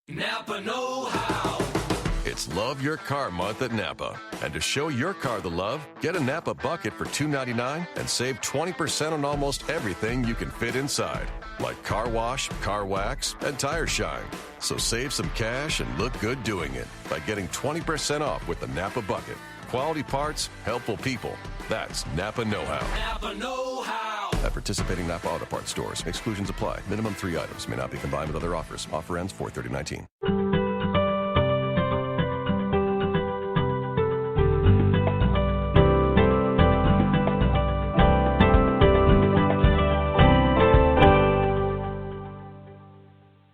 Napa know-how. It's Love Your Car Month at Napa. And to show your car the love, get a Napa bucket for $2.99 and save 20% on almost everything you can fit inside, like car wash, car wax, and tire shine. So save some cash and look good doing it by getting 20% off with the Napa bucket. Quality parts, helpful people. That's Napa know-how. Napa know-how. At participating Napa Auto Parts stores, exclusions apply. Minimum 3 items may not be combined with other offers. Offer ends 4/30/19.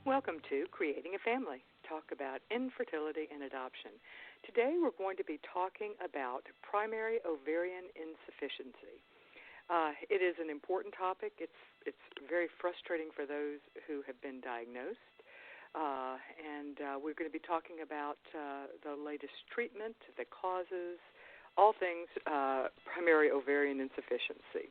Welcome to Creating a Family. Talk about infertility and adoption. Today we're going to be talking about primary ovarian insufficiency. It is an important topic. It's very frustrating for those who have been diagnosed. And we're going to be talking about the latest treatment, the causes, all things primary ovarian insufficiency.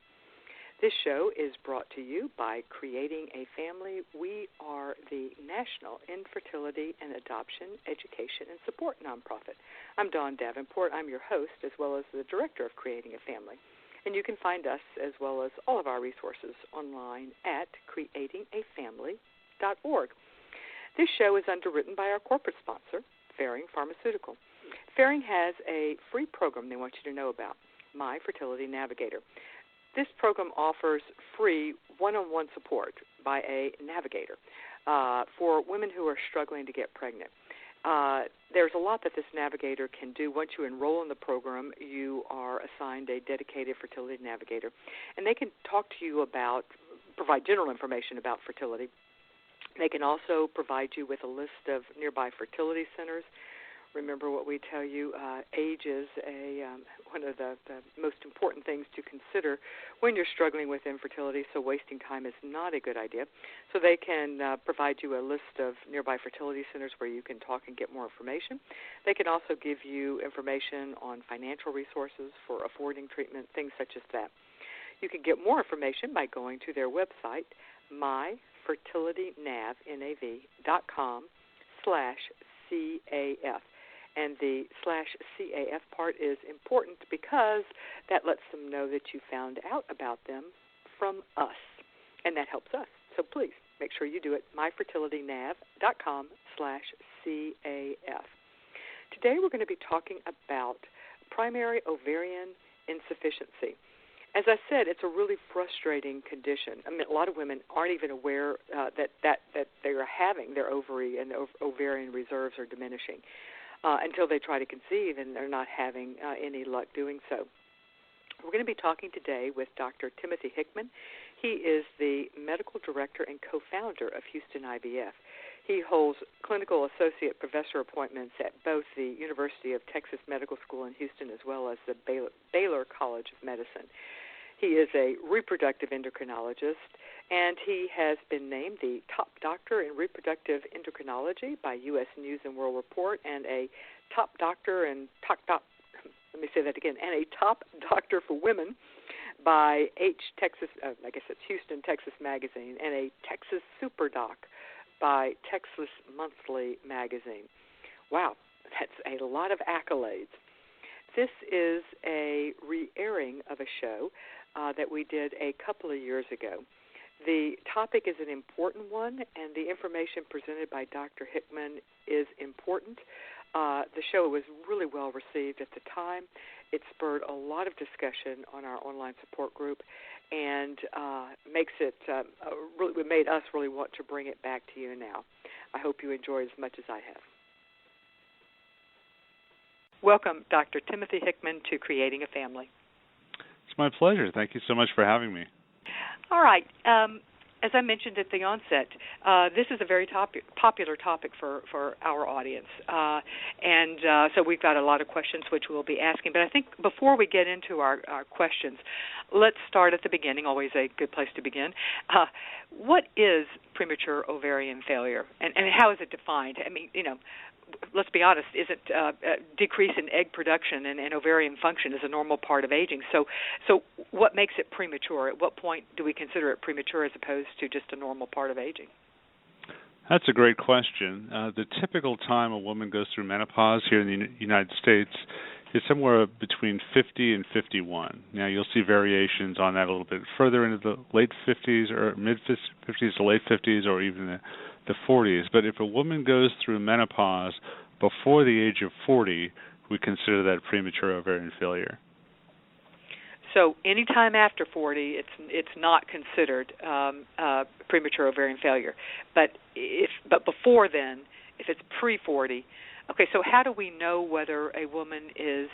This show is brought to you by Creating a Family. We are the National Infertility and Adoption Education and Support Nonprofit. I'm Dawn Davenport. I'm your host as well as the director of Creating a Family. And you can find us as well as all of our resources online at creatingafamily.org. This show is underwritten by our corporate sponsor, Ferring Pharmaceutical. Ferring has a free program they want you to know about, My Fertility Navigator. This program offers free one-on-one support by a navigator for women who are struggling to get pregnant. There's a lot that this navigator can do. Once you enroll in the program, you are assigned a dedicated fertility navigator, and they can talk to you about, provide general information about fertility. They can also provide you with a list of nearby fertility centers. Remember what we tell you, age is one of the most important things to consider when you're struggling with infertility, so wasting time is not a good idea. So they can provide you a list of nearby fertility centers where you can talk and get more information. They can also give you information on financial resources for affording treatment, things such as that. You can get more information by going to their website, myfertilitynav.com/CAF. And the /CAF part is important because that lets them know that you found out about them from us, and that helps us. So please make sure you do it, myfertilitynav.com/CAF. Today we're going to be talking about primary ovarian insufficiency. As I said, it's a really frustrating condition. I mean, a lot of women aren't even aware that they are having their ovary and ovarian reserves are diminishing. Until they try to conceive, and they're not having any luck doing so. We're going to be talking today with Dr. Timothy Hickman. He is the medical director and co-founder of Houston IVF. He holds clinical associate professor appointments at both the University of Texas Medical School in Houston as well as the Baylor College of Medicine. He is a reproductive endocrinologist, and he has been named the top doctor in reproductive endocrinology by U.S. News and World Report, and a top doctor and and a top doctor for women by Houston, Texas Magazine, and a Texas Super Doc by Texas Monthly Magazine. Wow, that's a lot of accolades. This is a re-airing of a show that we did a couple of years ago. The topic is an important one, and the information presented by Dr. Hickman is important. The show was really well received at the time. It spurred a lot of discussion on our online support group, and made us really want to bring it back to you now. I hope you enjoy as much as I have. Welcome, Dr. Timothy Hickman, to Creating a Family. It's my pleasure. Thank you so much for having me. All right. As I mentioned at the onset, this is a very popular topic for our audience. So we've got a lot of questions which we'll be asking. But I think before we get into our questions, let's start at the beginning, always a good place to begin. What is premature ovarian failure, and how is it defined? I mean, let's be honest, isn't decrease in egg production and ovarian function is a normal part of aging. So what makes it premature? At what point do we consider it premature as opposed to just a normal part of aging? That's a great question. The typical time a woman goes through menopause here in the United States is somewhere between 50 and 51. Now, you'll see variations on that a little bit further into the late 50s or mid-50s to late 50s or even the 40s. But if a woman goes through menopause before the age of 40, we consider that premature ovarian failure. So any time after 40, it's not considered premature ovarian failure. But before then, if it's pre-40, okay. So how do we know whether a woman is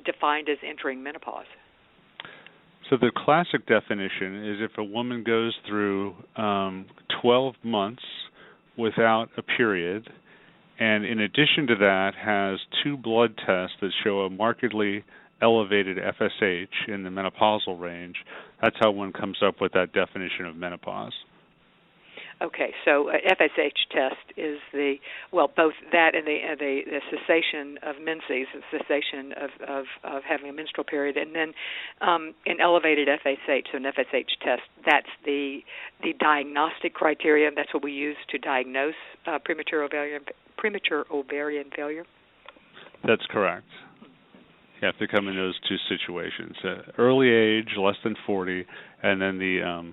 defined as entering menopause? So the classic definition is if a woman goes through 12 months without a period, and in addition to that has 2 blood tests that show a markedly elevated FSH in the menopausal range, that's how one comes up with that definition of menopause. Okay, so FSH test is both that and the cessation of menses, the cessation of having a menstrual period, and then an elevated FSH, so an FSH test. That's the diagnostic criteria. That's what we use to diagnose premature ovarian failure. That's correct. You have to come in those 2 situations: early age, less than 40, and then the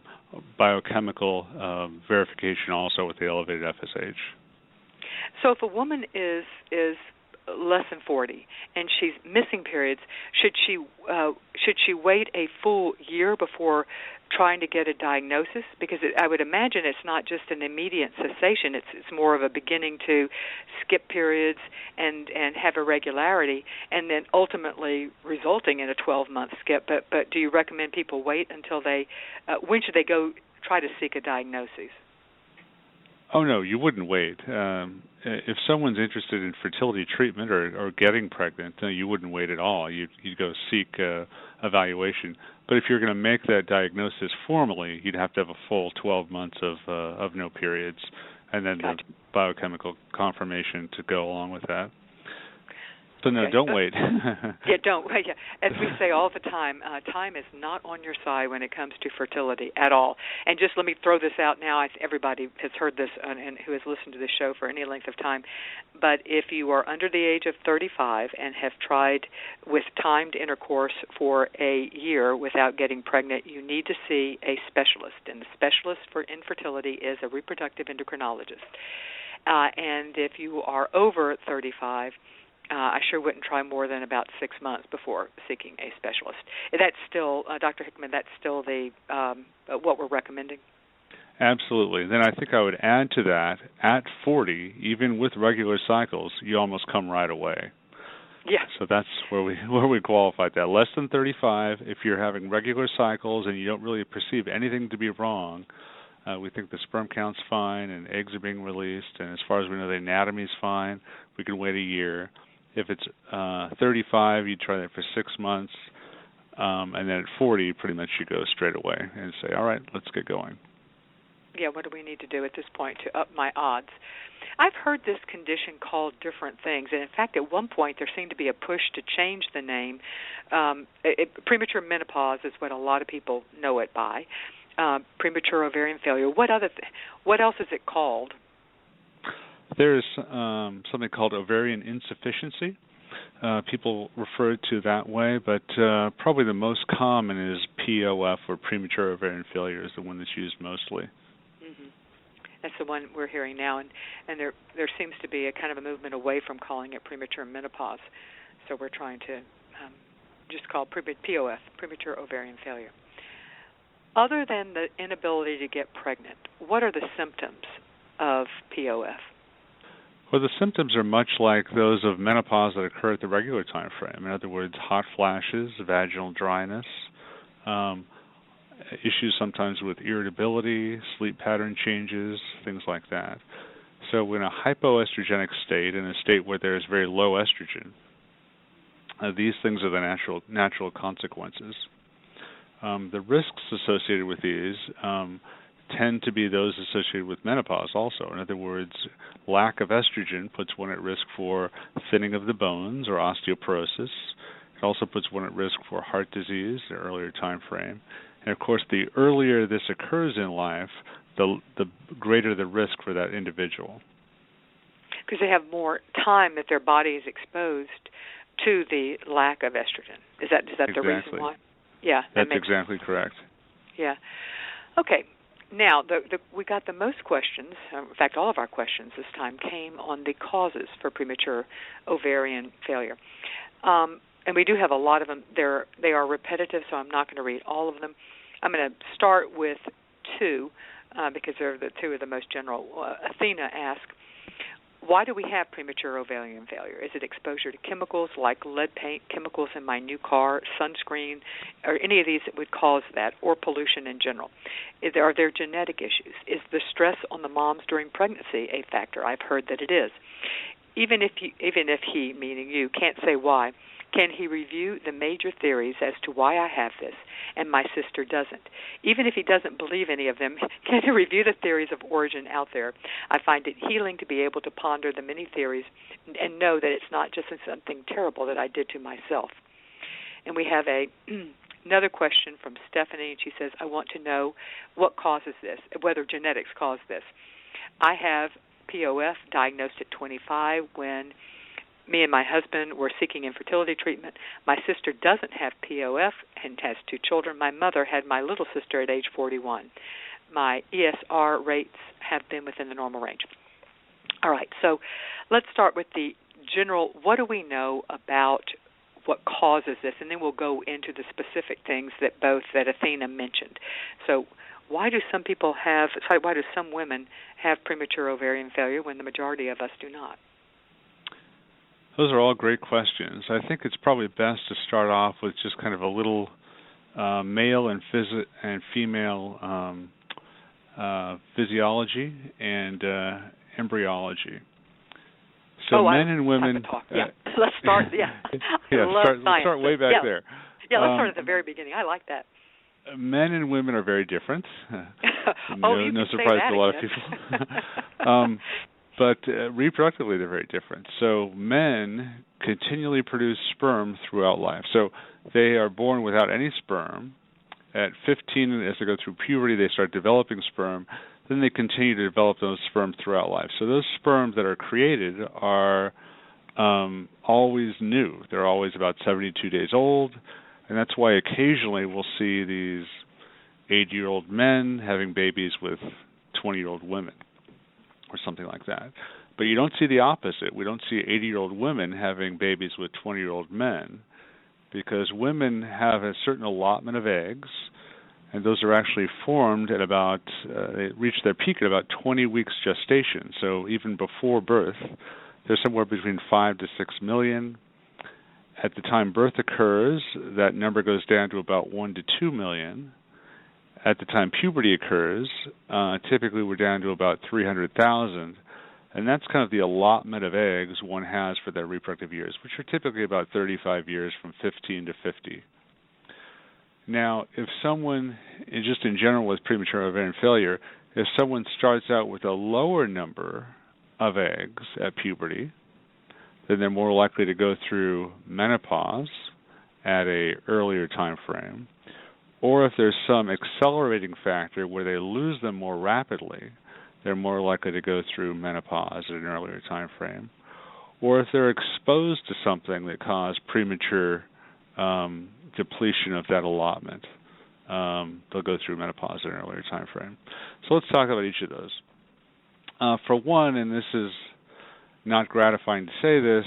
biochemical verification also with the elevated FSH. So if a woman is less than 40 and she's missing periods, should she wait a full year before trying to get a diagnosis? Because I would imagine it's not just an immediate cessation. It's more of a beginning to skip periods and have irregularity, and then ultimately resulting in a 12-month skip. But do you recommend people wait until when should they go try to seek a diagnosis? Oh, no, you wouldn't wait. If someone's interested in fertility treatment or getting pregnant, no, you wouldn't wait at all. You'd go seek evaluation. But if you're going to make that diagnosis formally, you'd have to have a full 12 months of no periods, and then the biochemical confirmation to go along with that. So no, don't wait. Don't. Yeah. As we say all the time, time is not on your side when it comes to fertility at all. And just let me throw this out now. Everybody has heard this and who has listened to this show for any length of time. But if you are under the age of 35 and have tried with timed intercourse for a year without getting pregnant, you need to see a specialist. And the specialist for infertility is a reproductive endocrinologist. And if you are over 35, I sure wouldn't try more than about 6 months before seeking a specialist. That's still, Dr. Hickman, that's still what we're recommending? Absolutely. Then I think I would add to that, at 40, even with regular cycles, you almost come right away. Yeah. So that's where we qualified that. Less than 35, if you're having regular cycles and you don't really perceive anything to be wrong, we think the sperm count's fine and eggs are being released, and as far as we know, the anatomy's fine. We can wait a year. If it's 35, you try that for 6 months, and then at 40, pretty much you go straight away and say, all right, let's get going. Yeah, what do we need to do at this point to up my odds? I've heard this condition called different things, and in fact, at one point, there seemed to be a push to change the name. Premature menopause is what a lot of people know it by. Premature ovarian failure. What else is it called? There's something called ovarian insufficiency. People refer to that way, but probably the most common is POF, or premature ovarian failure, is the one that's used mostly. Mm-hmm. That's the one we're hearing now, and there seems to be a kind of a movement away from calling it premature menopause. So we're trying to just call POF, premature ovarian failure. Other than the inability to get pregnant, what are the symptoms of POF? Well, the symptoms are much like those of menopause that occur at the regular time frame. In other words, hot flashes, vaginal dryness, issues sometimes with irritability, sleep pattern changes, things like that. So in a hypoestrogenic state, in a state where there is very low estrogen, these things are the natural consequences. The risks associated with these tend to be those associated with menopause also. In other words, lack of estrogen puts one at risk for thinning of the bones or osteoporosis. It also puts one at risk for heart disease, the earlier time frame. And of course, the earlier this occurs in life, the greater the risk for that individual. Because they have more time that their body is exposed to the lack of estrogen. Is that exactly the reason why? Yeah, that's exactly correct. Yeah. Okay. Now, we got the most questions. In fact, all of our questions this time came on the causes for premature ovarian failure. And we do have a lot of them. They are repetitive, so I'm not going to read all of them. I'm going to start with two because they're the two of the most general. Athena asked, why do we have premature ovarian failure? Is it exposure to chemicals like lead paint, chemicals in my new car, sunscreen, or any of these that would cause that, or pollution in general? Are there genetic issues? Is the stress on the moms during pregnancy a factor? I've heard that it is. Even if he, meaning you, can't say why, can he review the major theories as to why I have this and my sister doesn't? Even if he doesn't believe any of them, can he review the theories of origin out there? I find it healing to be able to ponder the many theories and know that it's not just something terrible that I did to myself. And we have another question from Stephanie, and she says, I want to know what causes this, whether genetics cause this. I have POF diagnosed at 25 when me and my husband were seeking infertility treatment. My sister doesn't have POF and has 2 children. My mother had my little sister at age 41. My ESR rates have been within the normal range. All right, so let's start with the general, what do we know about what causes this, and then we'll go into the specific things that Athena mentioned. So why do some women have premature ovarian failure when the majority of us do not? Those are all great questions. I think it's probably best to start off with just kind of a little male and female physiology and embryology. So men and women. Let's start. Yeah, start way back there. Yeah, let's start at the very beginning. I like that. Men and women are very different. No surprise to a lot of people. But reproductively, they're very different. So men continually produce sperm throughout life. So they are born without any sperm. At 15, as they go through puberty, they start developing sperm. Then they continue to develop those sperm throughout life. So those sperms that are created are always new. They're always about 72 days old. And that's why occasionally we'll see these 80-year-old men having babies with 20-year-old women, or something like that. But you don't see the opposite. We don't see 80-year-old women having babies with 20-year-old men, because women have a certain allotment of eggs, and those are actually formed at about, they reach their peak at about 20 weeks gestation. So even before birth, they're somewhere between 5 to 6 million. At the time birth occurs, that number goes down to about 1 to 2 million. At the time puberty occurs, typically we're down to about 300,000, and that's kind of the allotment of eggs one has for their reproductive years, which are typically about 35 years from 15 to 50. Now, if someone, just in general with premature ovarian failure, if someone starts out with a lower number of eggs at puberty, then they're more likely to go through menopause at an earlier time frame. Or if there's some accelerating factor where they lose them more rapidly, they're more likely to go through menopause at an earlier time frame. Or if they're exposed to something that caused premature depletion of that allotment, they'll go through menopause at an earlier time frame. So let's talk about each of those. For one, and this is not gratifying to say this,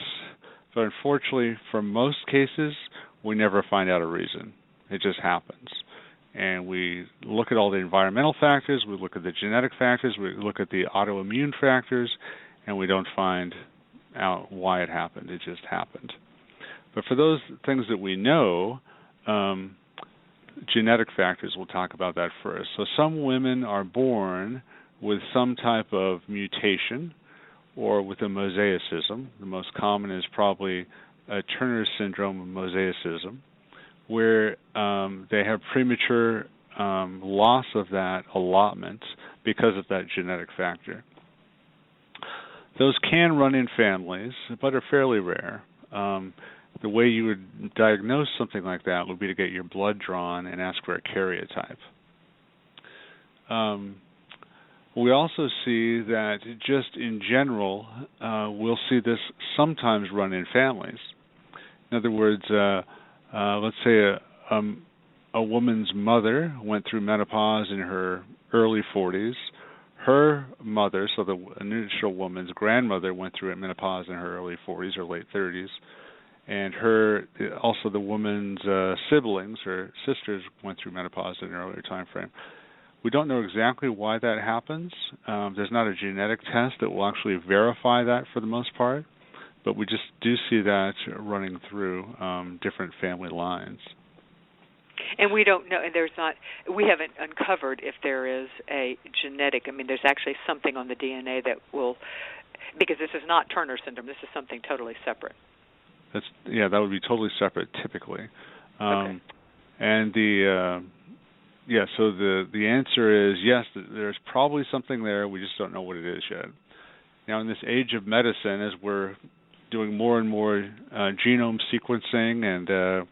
but unfortunately for most cases, we never find out a reason. It just happens. And we look at all the environmental factors, we look at the genetic factors, we look at the autoimmune factors, and we don't find out why it happened. It just happened. But for those things that we know, genetic factors, we'll talk about that first. So some women are born with some type of mutation or with a mosaicism. The most common is probably a Turner syndrome mosaicism, where they have premature loss of that allotment because of that genetic factor. Those can run in families, but are fairly rare. The way you would diagnose something like that would be to get your blood drawn and ask for a karyotype. We also see that just in general, we'll see this sometimes run in families. In other words, let's say a woman's mother went through menopause in her early 40s. Her mother, so the initial woman's grandmother, went through menopause in her early 40s or late 30s. And also the woman's siblings, her sisters, went through menopause in an earlier time frame. We don't know exactly why that happens. There's not a genetic test that will actually verify that for the most part, but we just do see that running through different family lines. And we don't know, and we haven't uncovered if there is a genetic, there's actually something on the DNA that will, because this is not Turner syndrome, this is something totally separate. That would be totally separate typically. Okay. And so the answer is yes, there's probably something there, we just don't know what it is yet. Now in this age of medicine, as we're doing more and more genome sequencing and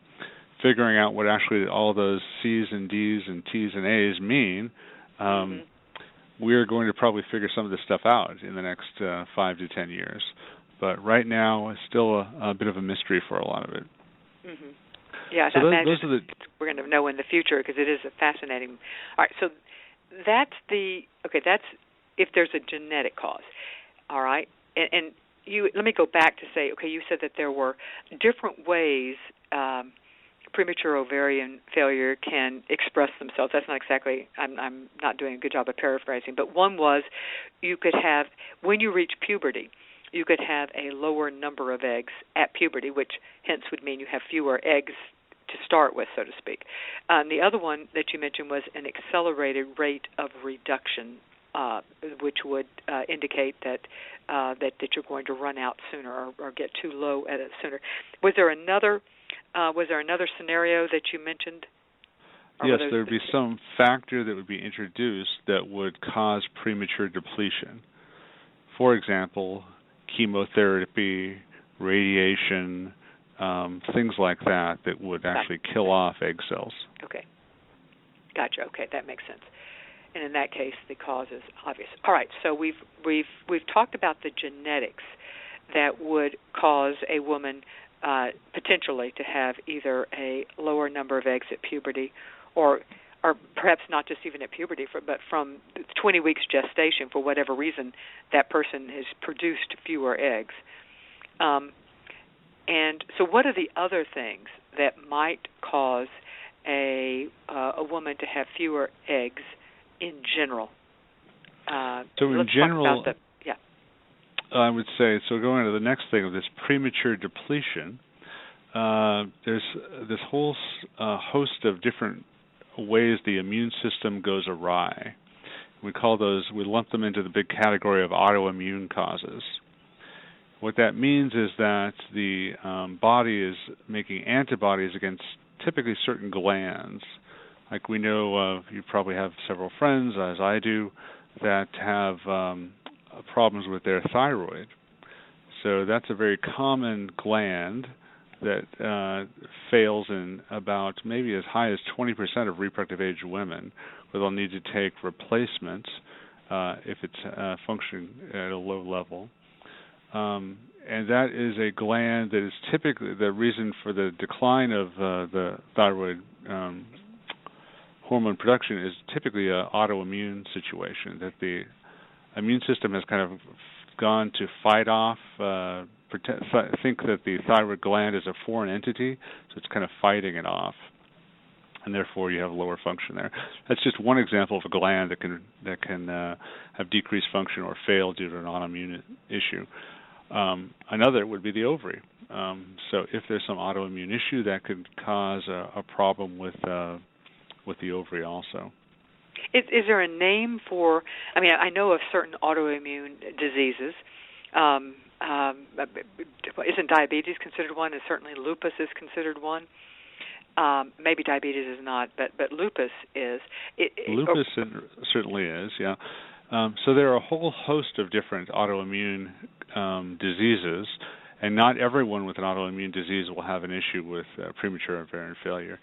figuring out what actually all those C's and D's and T's and A's mean, we're going to probably figure some of this stuff out in the next 5 to 10 years. But right now, it's still a bit of a mystery for a lot of it. Mm-hmm. Yeah, so those are we're going to know in the future because it is a fascinating. All right, so that's if there's a genetic cause. All right, and let me go back to say, you said that there were different ways premature ovarian failure can express themselves. That's not exactly, I'm not doing a good job of paraphrasing, but one was you could have, when you reach puberty, you could have a lower number of eggs at puberty, which hence would mean you have fewer eggs to start with, so to speak. The other one that you mentioned was an accelerated rate of reduction, which would indicate that you're going to run out sooner or get too low at it sooner. Was there another scenario that you mentioned? Yes, there would be some factor that would be introduced that would cause premature depletion. For example, chemotherapy, radiation, things like that would actually kill off egg cells. Okay. Gotcha. Okay, that makes sense. And in that case, the cause is obvious. All right, so we've talked about the genetics that would cause a woman potentially to have either a lower number of eggs at puberty or perhaps not just even at puberty, but from 20 weeks gestation, for whatever reason, that person has produced fewer eggs. And so what are the other things that might cause a woman to have fewer eggs in general? So in general, I would say, so going to the next thing of this premature depletion, there's this whole host of different ways the immune system goes awry. We lump them into the big category of autoimmune causes. What that means is that the body is making antibodies against typically certain glands. Like we know, you probably have several friends, as I do, that have problems with their thyroid. So that's a very common gland that fails in about maybe as high as 20% of reproductive age women, where they'll need to take replacements if it's functioning at a low level. And that is a gland that is typically the reason for the decline of the thyroid hormone production is typically an autoimmune situation, that the immune system has kind of gone to fight off, think that the thyroid gland is a foreign entity, so it's kind of fighting it off, and therefore you have lower function there. That's just one example of a gland that can have decreased function or fail due to an autoimmune issue. Another would be the ovary. So if there's some autoimmune issue, that could cause a problem with the ovary also. Is there a name for? I know of certain autoimmune diseases. Isn't diabetes considered one? And certainly lupus is considered one. Maybe diabetes is not, but lupus is. Lupus certainly is, yeah. So there are a whole host of different autoimmune diseases, and not everyone with an autoimmune disease will have an issue with premature ovarian failure.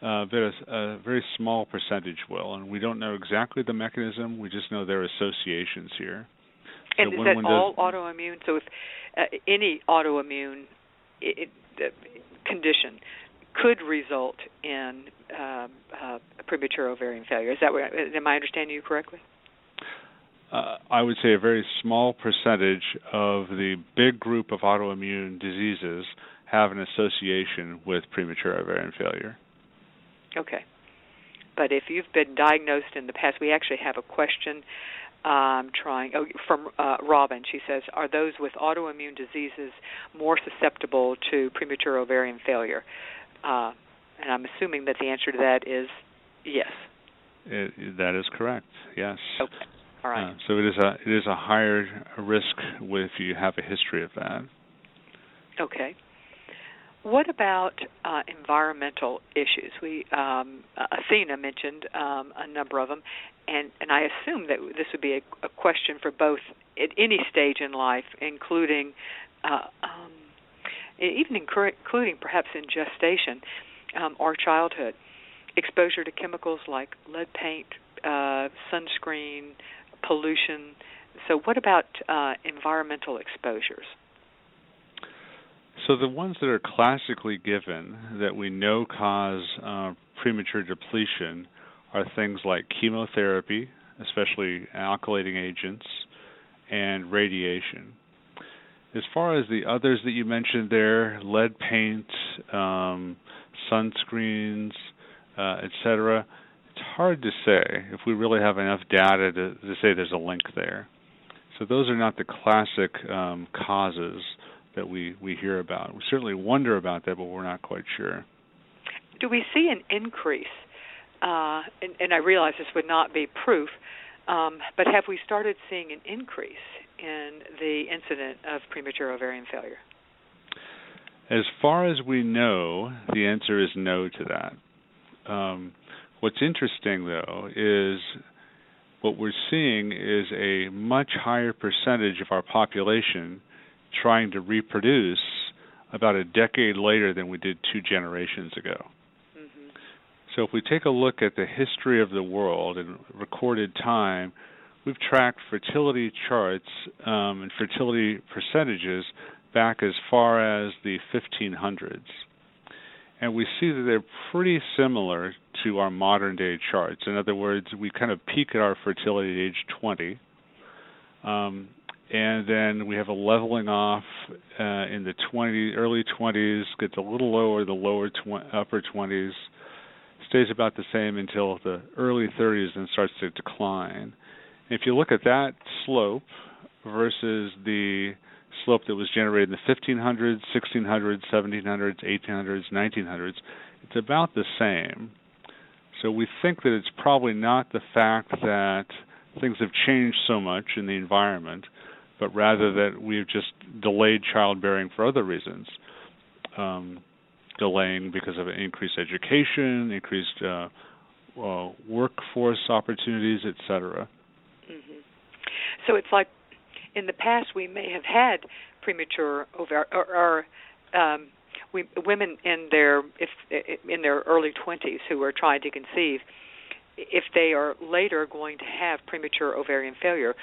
but a very small percentage will, and we don't know exactly the mechanism. We just know there are associations here. And is that all autoimmune? So if any autoimmune condition could result in premature ovarian failure. Is that what, am I understanding you correctly? I would say a very small percentage of the big group of autoimmune diseases have an association with premature ovarian failure. Okay. But if you've been diagnosed in the past, we actually have a question from Robin. She says, are those with autoimmune diseases more susceptible to premature ovarian failure? And I'm assuming that the answer to that is yes. That is correct, yes. Okay. All right. So it is a higher risk if you have a history of that. Okay. What about environmental issues? Athena mentioned a number of them, and I assume that this would be a question for both at any stage in life, including including perhaps in gestation or childhood. Exposure to chemicals like lead paint, sunscreen, pollution. So what about environmental exposures? So the ones that are classically given that we know cause premature depletion are things like chemotherapy, especially alkylating agents, and radiation. As far as the others that you mentioned there, lead paint, sunscreens, etc., it's hard to say if we really have enough data to say there's a link there. So those are not the classic causes that we hear about. We certainly wonder about that, but we're not quite sure. Do we see an increase? And I realize this would not be proof, but have we started seeing an increase in the incident of premature ovarian failure? As far as we know, the answer is no to that. What's interesting, though, is what we're seeing is a much higher percentage of our population trying to reproduce about a decade later than we did 2 generations ago. Mm-hmm. So if we take a look at the history of the world in recorded time, we've tracked fertility charts and fertility percentages back as far as the 1500s. And we see that they're pretty similar to our modern-day charts. In other words, we kind of peak at our fertility at age 20, and then we have a leveling off in the early 20s, gets a little lower, the upper 20s, stays about the same until the early 30s and starts to decline. If you look at that slope versus the slope that was generated in the 1500s, 1600s, 1700s, 1800s, 1900s, it's about the same. So we think that it's probably not the fact that things have changed so much in the environment, but rather that we've just delayed childbearing for other reasons. Delaying because of increased education, increased workforce opportunities, etc. Mm-hmm. So it's like in the past we may have had premature women in their early 20s who are trying to conceive. If they are later going to have premature ovarian failure,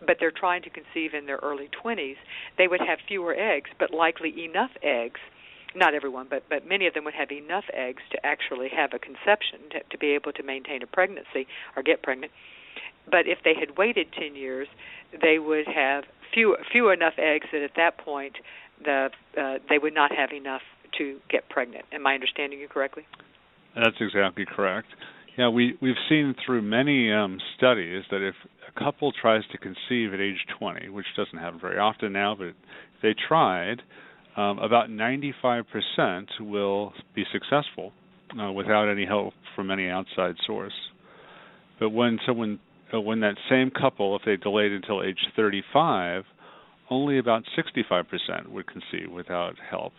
but they're trying to conceive in their early 20s, they would have fewer eggs, but likely enough eggs. Not everyone, but many of them would have enough eggs to actually have a conception, to be able to maintain a pregnancy or get pregnant. But if they had waited 10 years, they would have few enough eggs that at that point they would not have enough to get pregnant. Am I understanding you correctly? That's exactly correct. Yeah, we've seen through many studies that if a couple tries to conceive at age 20, which doesn't happen very often now, but if they tried, about 95% will be successful without any help from any outside source. But when that same couple, if they delayed until age 35, only about 65% would conceive without help.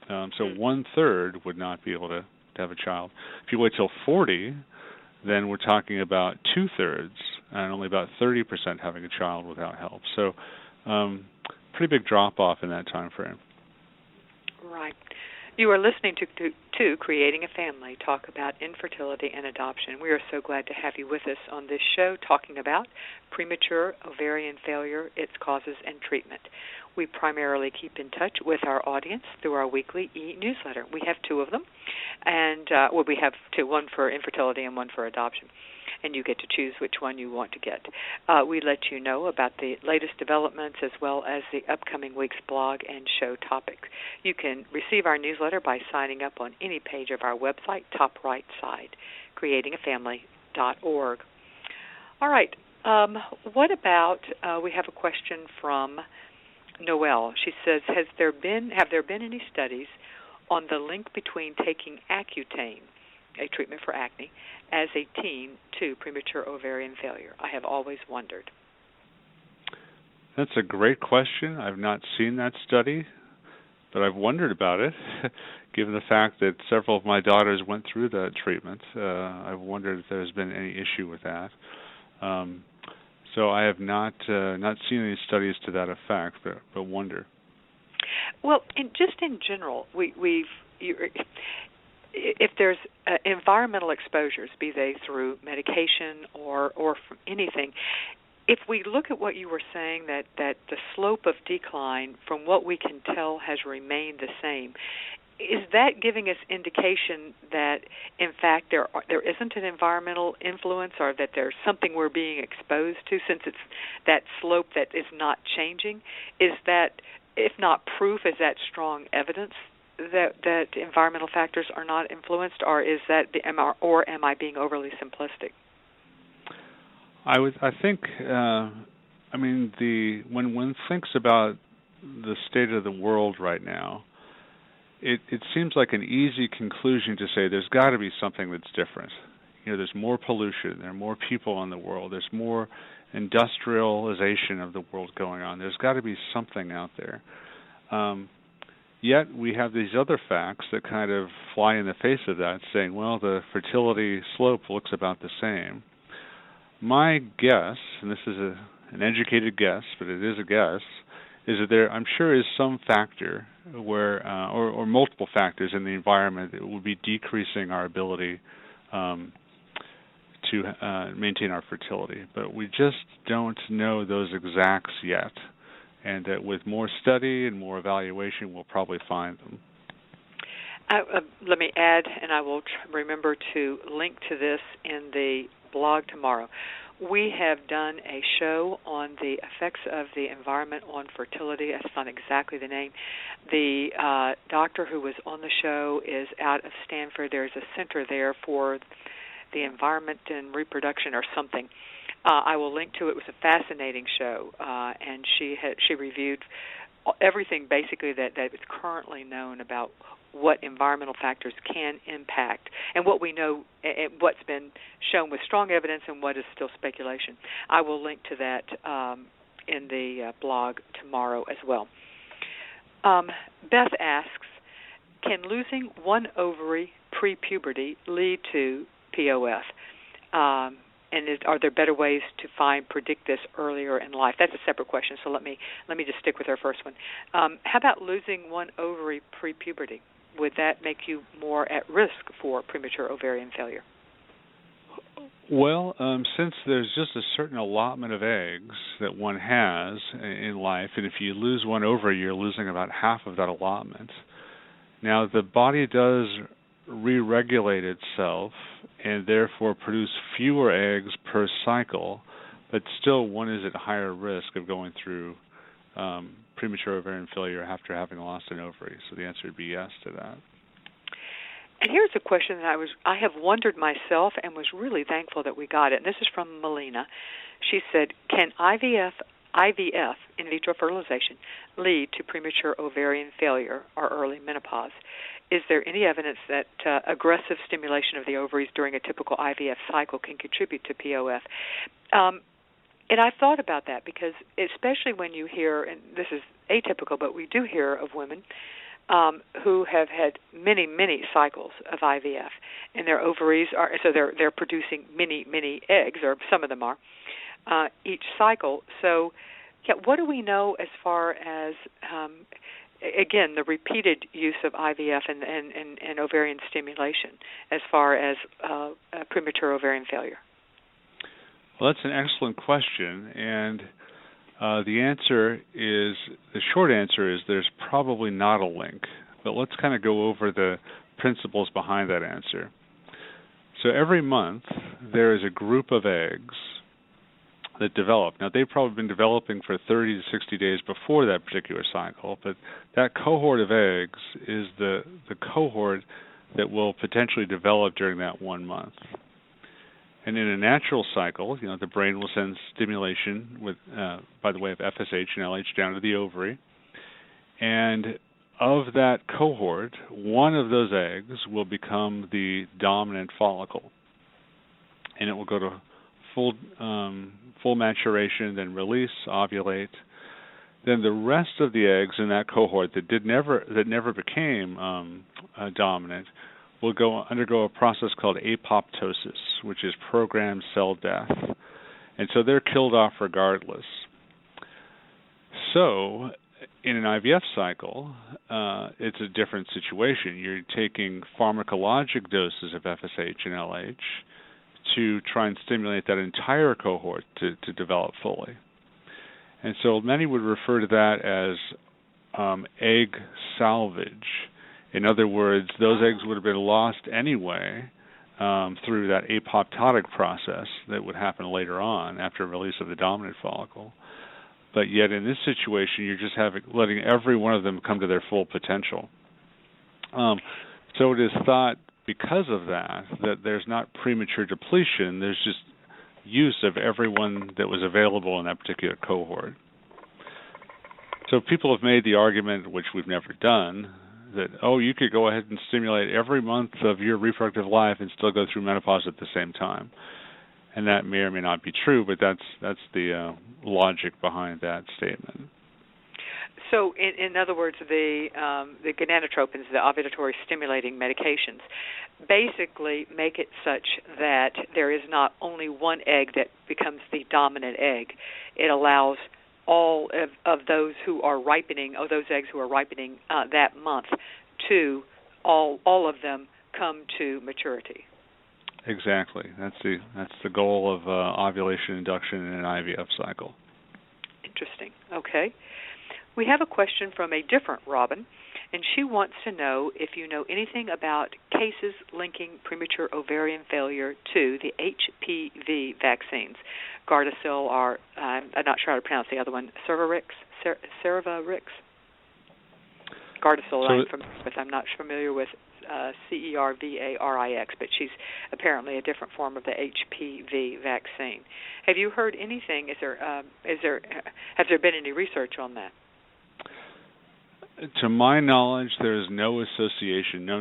So 1/3 would not be able to have a child. If you wait till 40, then we're talking about 2/3, and only about 30% having a child without help. So pretty big drop-off in that time frame. Right. You are listening to Creating a Family, talk about infertility and adoption. We are so glad to have you with us on this show talking about premature ovarian failure, its causes, and treatment. We primarily keep in touch with our audience through our weekly e-newsletter. We have two of them, and we have two, one for infertility and one for adoption. And you get to choose which one you want to get. We let you know about the latest developments as well as the upcoming week's blog and show topics. You can receive our newsletter by signing up on any page of our website, top right side, creatingafamily.org. All right. What about, we have a question from Noelle. She says, have there been any studies on the link between taking Accutane, a treatment for acne, as a teen to premature ovarian failure? I have always wondered. That's a great question. I've not seen that study, but I've wondered about it. Given the fact that several of my daughters went through that treatment, I've wondered if there's been any issue with that. So I have not seen any studies to that effect, but wonder. Well, just in general, if there's environmental exposures, be they through medication or from anything, if we look at what you were saying, that the slope of decline, from what we can tell, has remained the same, is that giving us indication that, in fact, there isn't an environmental influence, or that there's something we're being exposed to, since it's that slope that is not changing? Is that, if not proof, is that strong evidence that environmental factors are not influenced, or am I being overly simplistic? I think when one thinks about the state of the world right now, it seems like an easy conclusion to say there's got to be something that's different. There's more pollution, there are more people in the world, there's more industrialization of the world going on. There's got to be something out there. Yet we have these other facts that kind of fly in the face of that, saying, well, the fertility slope looks about the same. My guess, and this is an educated guess, but it is a guess, is that there, I'm sure, is some factor where, or multiple factors in the environment that will be decreasing our ability to maintain our fertility. But we just don't know those exacts yet. And that with more study and more evaluation, we'll probably find them. Let me add, and I will remember to link to this in the blog tomorrow. We have done a show on the effects of the environment on fertility. That's not exactly the name. The doctor who was on the show is out of Stanford. There's a center there for the environment and reproduction or something. I will link to it. It was a fascinating show, and she reviewed everything basically that is currently known about what environmental factors can impact, and what we know, what's been shown with strong evidence, and what is still speculation. I will link to that in the blog tomorrow as well. Beth asks, can losing one ovary pre-puberty lead to POF? And are there better ways to predict this earlier in life? That's a separate question, so let me just stick with her first one. How about losing one ovary pre-puberty? Would that make you more at risk for premature ovarian failure? Well, since there's just a certain allotment of eggs that one has in life, and if you lose one ovary, you're losing about half of that allotment. Now, the body does re-regulate itself and therefore produce fewer eggs per cycle, but still one is at higher risk of going through premature ovarian failure after having lost an ovary. So the answer would be yes to that. And here's a question that I have wondered myself and was really thankful that we got it. And this is from Melina. She said, can IVF, in vitro fertilization, lead to premature ovarian failure or early menopause? Is there any evidence that aggressive stimulation of the ovaries during a typical IVF cycle can contribute to POF? And I thought about that because especially when you hear, and this is atypical, but we do hear of women who have had many, many cycles of IVF, and their ovaries are, so they're producing many, many eggs, or some of them are, each cycle. So, yeah, what do we know as far as again, the repeated use of IVF and ovarian stimulation as far as premature ovarian failure? Well, that's an excellent question, and the short answer is there's probably not a link, but let's kind of go over the principles behind that answer. So every month there is a group of eggs that develop. Now, they've probably been developing for 30 to 60 days before that particular cycle, but that cohort of eggs is the cohort that will potentially develop during that 1 month. And in a natural cycle, the brain will send stimulation by the way of FSH and LH down to the ovary. And of that cohort, one of those eggs will become the dominant follicle. And it will go to full maturation, then release, ovulate. Then the rest of the eggs in that cohort that never became dominant will undergo a process called apoptosis, which is programmed cell death. And so they're killed off regardless. So in an IVF cycle, it's a different situation. You're taking pharmacologic doses of FSH and LH to try and stimulate that entire cohort to develop fully. And so many would refer to that as egg salvage. In other words, those eggs would have been lost anyway through that apoptotic process that would happen later on after release of the dominant follicle. But yet in this situation, you're just letting every one of them come to their full potential. So it is thought, because of that there's not premature depletion, there's just use of everyone that was available in that particular cohort. So people have made the argument, which we've never done, that, you could go ahead and stimulate every month of your reproductive life and still go through menopause at the same time. And that may or may not be true, but that's the logic behind that statement. So, in other words, the gonadotropins, the ovulatory stimulating medications, basically make it such that there is not only one egg that becomes the dominant egg. It allows all of those who are ripening, those eggs who are ripening that month, to all of them come to maturity. Exactly. That's the goal of ovulation induction in an IVF cycle. Interesting. Okay. We have a question from a different Robin, and she wants to know if you know anything about cases linking premature ovarian failure to the HPV vaccines. Gardasil, or I'm not sure how to pronounce the other one, Cervarix. Gardasil, I'm not familiar with Cervarix, but she's apparently a different form of the HPV vaccine. Have you heard anything? Has there been any research on that? To my knowledge, there is no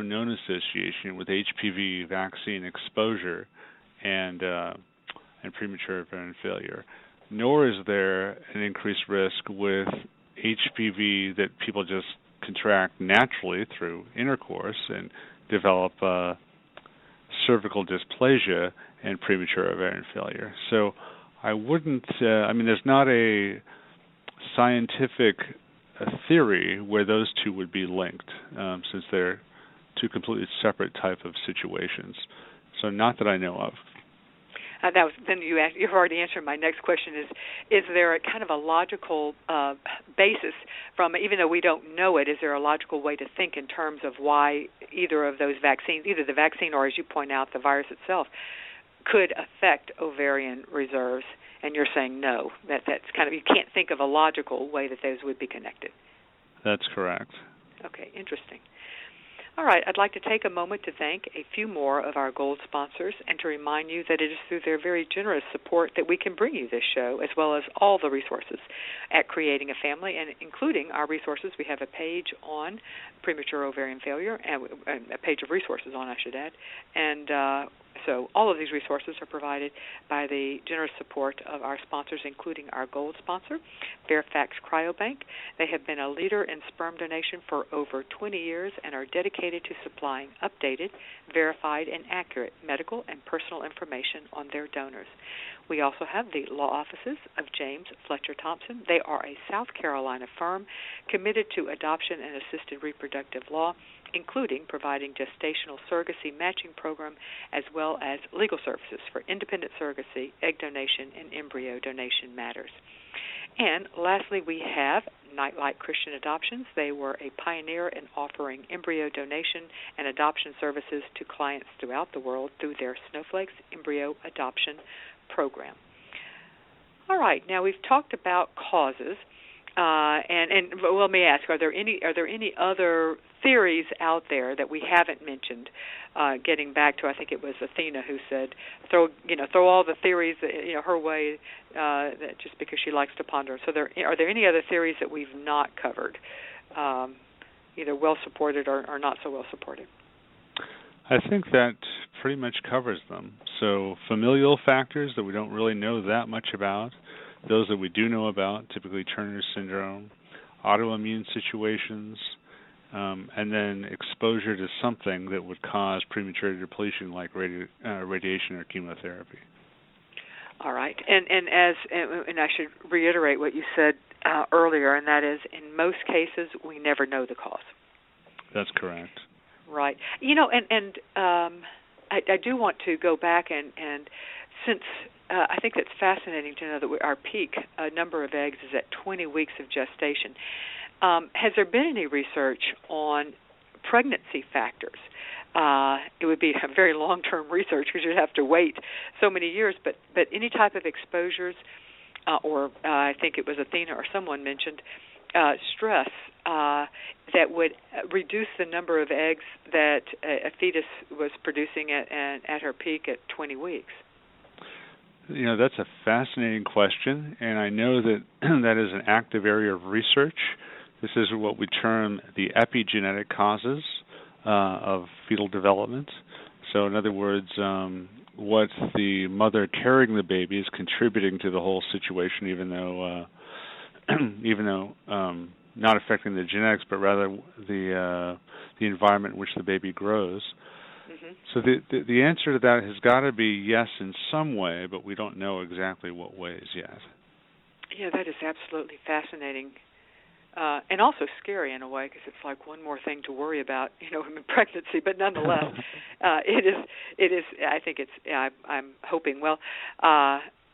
known association with HPV vaccine exposure and premature ovarian failure. Nor is there an increased risk with HPV that people just contract naturally through intercourse and develop cervical dysplasia and premature ovarian failure. So I wouldn't, there's not a scientific theory where those two would be linked, since they're two completely separate type of situations. So not that I know of. You've already answered my next question. Is there a kind of a logical basis from, even though we don't know it, is there a logical way to think in terms of why either of those vaccines, either the vaccine or, as you point out, the virus itself, could affect ovarian reserves? And you're saying no, that's kind of, you can't think of a logical way that those would be connected. That's correct. Okay, interesting. All right, I'd like to take a moment to thank a few more of our gold sponsors and to remind you that it is through their very generous support that we can bring you this show, as well as all the resources at Creating a Family, and including our resources. We have a page on premature ovarian failure, and a page of resources on, I should add, and So all of these resources are provided by the generous support of our sponsors, including our gold sponsor, Fairfax Cryobank. They have been a leader in sperm donation for over 20 years and are dedicated to supplying updated, verified, and accurate medical and personal information on their donors. We also have the law offices of James Fletcher Thompson. They are a South Carolina firm committed to adoption and assisted reproductive law, including providing gestational surrogacy matching program as well as legal services for independent surrogacy, egg donation, and embryo donation matters. And lastly, we have Nightlight Christian Adoptions. They were a pioneer in offering embryo donation and adoption services to clients throughout the world through their Snowflakes Embryo Adoption Program. All right, now we've talked about causes, and well, let me ask: Are there any other theories out there that we haven't mentioned? Getting back to, I think it was Athena who said, throw all the theories her way, that just because she likes to ponder. So are there any other theories that we've not covered, either well supported or not so well supported? I think that pretty much covers them. So familial factors that we don't really know that much about, those that we do know about, typically Turner syndrome, autoimmune situations, and then exposure to something that would cause premature depletion like radiation or chemotherapy. All right, and I should reiterate what you said earlier, and that is, in most cases, we never know the cause. That's correct. Right. I do want to go back and since I think it's fascinating to know that our peak number of eggs is at 20 weeks of gestation. Has there been any research on pregnancy factors? It would be a very long-term research because you'd have to wait so many years, but any type of exposures, or I think it was Athena or someone mentioned, stress that would reduce the number of eggs that a fetus was producing at her peak at 20 weeks? That's a fascinating question, and I know that that is an active area of research. This is what we term the epigenetic causes of fetal development. So in other words, what the mother carrying the baby is contributing to the whole situation, even though not affecting the genetics, but rather the environment in which the baby grows. Mm-hmm. So the answer to that has got to be yes in some way, but we don't know exactly what ways yet. Yeah, that is absolutely fascinating, and also scary in a way, because it's like one more thing to worry about, in pregnancy. But nonetheless, it is. I think it's. I'm hoping. Well,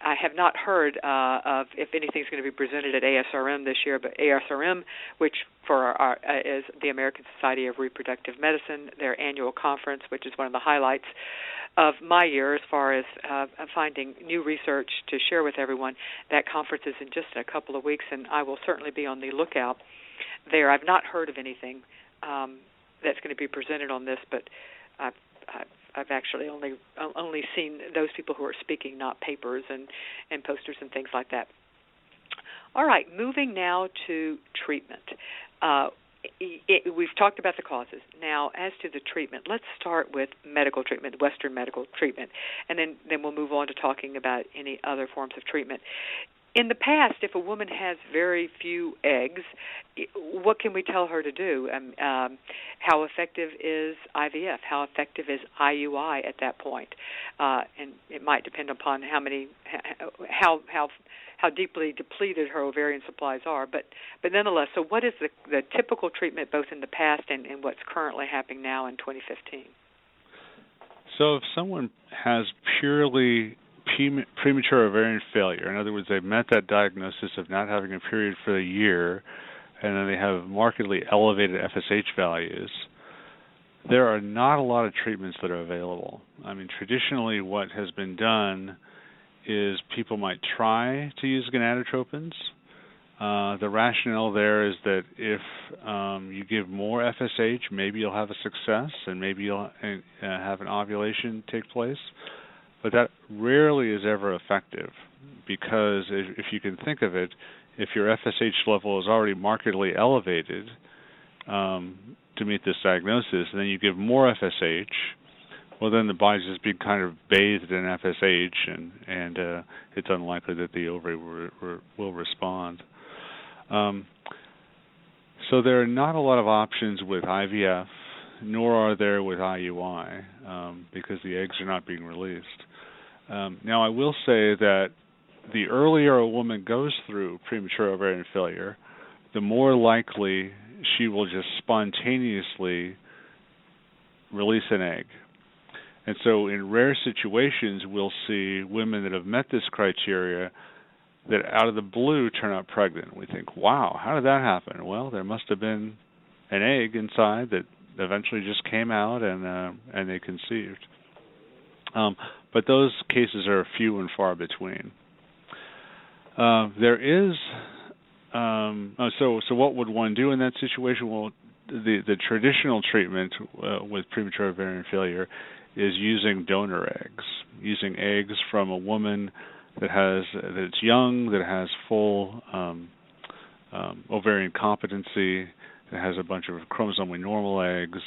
I have not heard of if anything's going to be presented at ASRM this year, but ASRM, which is the American Society of Reproductive Medicine, their annual conference, which is one of the highlights of my year as far as finding new research to share with everyone. That conference is in just a couple of weeks, and I will certainly be on the lookout there. I've not heard of anything that's going to be presented on this, but I've actually only seen those people who are speaking, not papers and posters and things like that. All right, moving now to treatment. We've talked about the causes. Now, as to the treatment, let's start with medical treatment, Western medical treatment, and then we'll move on to talking about any other forms of treatment. In the past, if a woman has very few eggs, what can we tell her to do? How effective is IVF? How effective is IUI at that point? And it might depend upon how deeply depleted her ovarian supplies are. But nonetheless, so what is the typical treatment both in the past and what's currently happening now in 2015? So if someone has purely premature ovarian failure, in other words, they've met that diagnosis of not having a period for a year, and then they have markedly elevated FSH values, there are not a lot of treatments that are available. I mean, traditionally what has been done is people might try to use gonadotropins. The rationale there is that if you give more FSH, maybe you'll have a success and maybe you'll have an ovulation take place. But that rarely is ever effective because if you can think of it, if your FSH level is already markedly elevated to meet this diagnosis, and then you give more FSH, well, then the body's just being kind of bathed in FSH, and it's unlikely that the ovary will respond. So there are not a lot of options with IVF, nor are there with IUI, because the eggs are not being released. Now, I will say that the earlier a woman goes through premature ovarian failure, the more likely she will just spontaneously release an egg. And so in rare situations, we'll see women that have met this criteria that out of the blue turn out pregnant. We think, wow, how did that happen? Well, there must have been an egg inside that eventually just came out and they conceived. But those cases are few and far between. There is so what would one do in that situation? Well, the traditional treatment with premature ovarian failure is using donor eggs, using eggs from a woman that's young, that has full ovarian competency, that has a bunch of chromosomally normal eggs,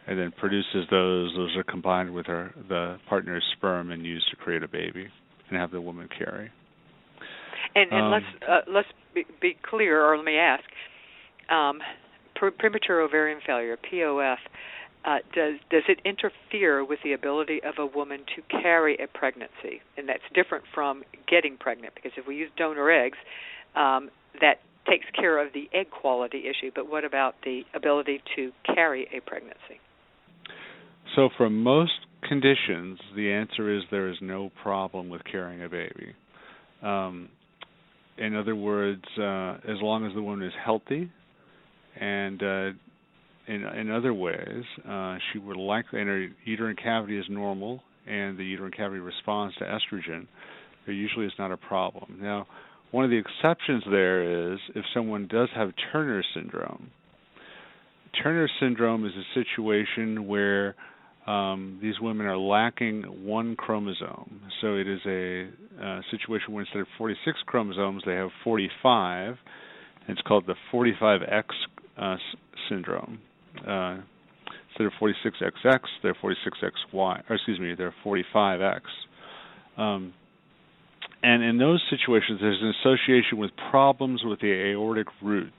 and then produces those. Those are combined with the partner's sperm and used to create a baby and have the woman carry. And let's be clear, or let me ask, premature ovarian failure, POF, does it interfere with the ability of a woman to carry a pregnancy? And that's different from getting pregnant, because if we use donor eggs, that takes care of the egg quality issue. But what about the ability to carry a pregnancy? So for most conditions, the answer is there is no problem with carrying a baby. In other words, as long as the woman is healthy and in other ways, she would likely, and her uterine cavity is normal and the uterine cavity responds to estrogen, there usually is not a problem. Now, one of the exceptions there is if someone does have Turner syndrome. Turner syndrome is a situation where these women are lacking one chromosome. So it is a situation where instead of 46 chromosomes, they have 45. It's called the 45X syndrome. Instead of 46XX, they're 46XY, or excuse me, they're 45X. And in those situations, there's an association with problems with the aortic root.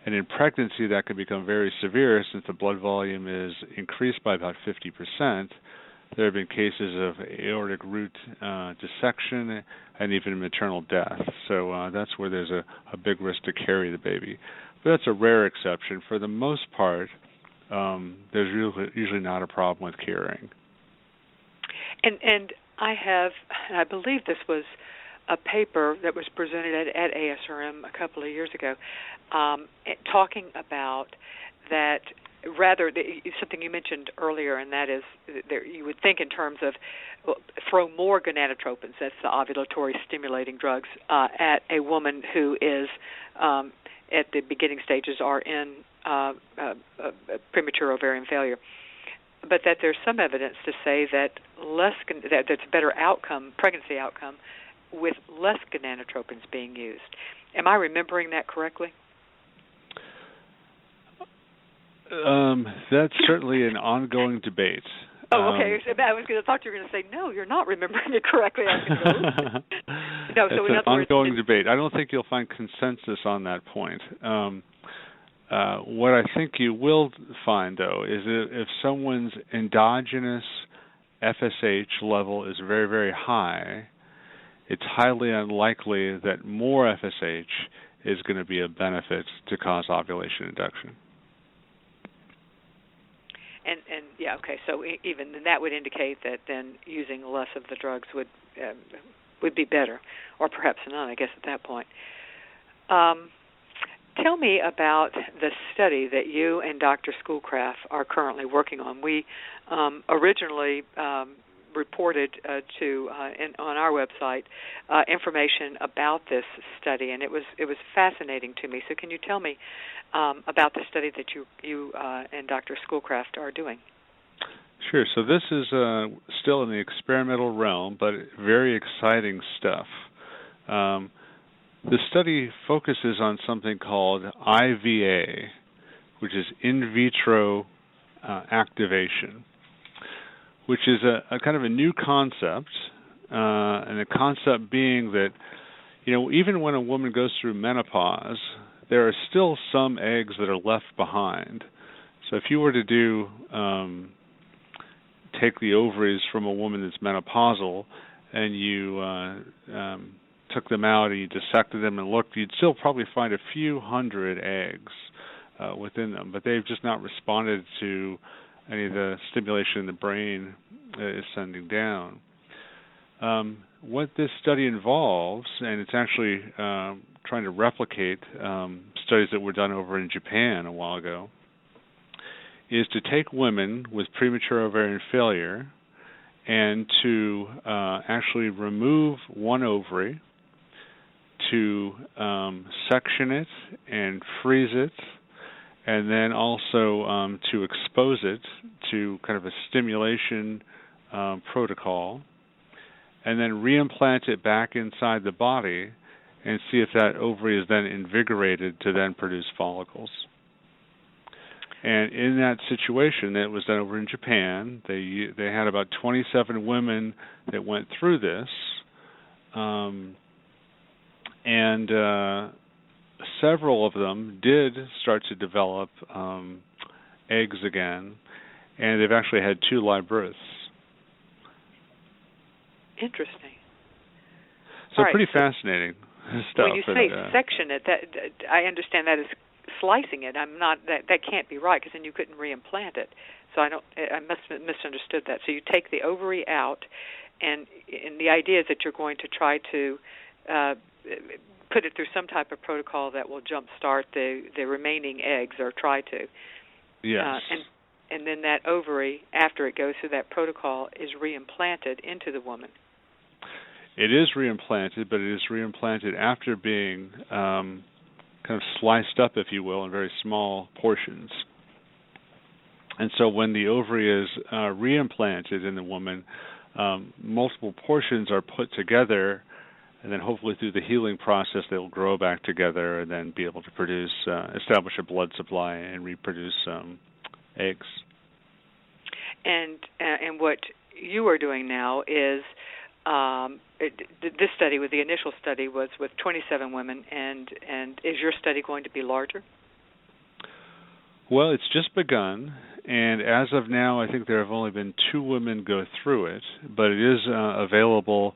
And in pregnancy, that can become very severe since the blood volume is increased by about 50%. There have been cases of aortic root dissection and even maternal death. So that's where there's a big risk to carry the baby. But that's a rare exception. For the most part, there's usually not a problem with carrying. And I believe this was a paper that was presented at ASRM a couple of years ago, talking about that. Rather, something you mentioned earlier, and that is you would think in terms of throw more gonadotropins, that's the ovulatory stimulating drugs, at a woman who is at the beginning stages or in premature ovarian failure. But that there's some evidence to say that that's a better outcome, pregnancy outcome, with less gonadotropins being used. Am I remembering that correctly? That's certainly an ongoing debate. Oh, okay. I thought you were going to say, no, you're not remembering it correctly. No, so it's an ongoing debate. I don't think you'll find consensus on that point. What I think you will find, though, is if someone's endogenous FSH level is very, very high, it's highly unlikely that more FSH is going to be a benefit to cause ovulation induction. And yeah, okay. So even that would indicate that then using less of the drugs would be better, or perhaps none, I guess, at that point. Tell me about the study that you and Dr. Schoolcraft are currently working on. We originally reported on our website information about this study, and it was fascinating to me. So can you tell me about the study that you and Dr. Schoolcraft are doing? Sure. So this is still in the experimental realm, but very exciting stuff. The study focuses on something called IVA, which is in vitro activation, which is a kind of a new concept, and the concept being that, even when a woman goes through menopause, there are still some eggs that are left behind. So if you were to take the ovaries from a woman that's menopausal, and you took them out and you dissected them and looked, you'd still probably find a few hundred eggs within them, but they've just not responded to any of the stimulation in the brain is sending down. What this study involves, and it's actually trying to replicate studies that were done over in Japan a while ago, is to take women with premature ovarian failure and to actually remove one ovary, to section it and freeze it, and then also to expose it to kind of a stimulation protocol, and then reimplant it back inside the body and see if that ovary is then invigorated to then produce follicles. And in that situation that was done over in Japan, they had about 27 women that went through this, and several of them did start to develop eggs again, and they've actually had 2 live births. Interesting. So pretty fascinating stuff. When you say section it, that I understand that as slicing it. I'm not that can't be right, because then you couldn't reimplant it. So I must have misunderstood that. So you take the ovary out, and the idea is that you're going to try to put it through some type of protocol that will jumpstart the remaining eggs, or try to. Yes. And then that ovary, after it goes through that protocol, is reimplanted into the woman. It is reimplanted, but it is reimplanted after being kind of sliced up, if you will, in very small portions. And so when the ovary is reimplanted in the woman, multiple portions are put together, and then hopefully through the healing process they will grow back together and then be able to produce, establish a blood supply and reproduce eggs. And what you are doing now is this study, with the initial study, was with 27 women, and is your study going to be larger? Well, it's just begun, and as of now, I think there have only been 2 women go through it, but it is available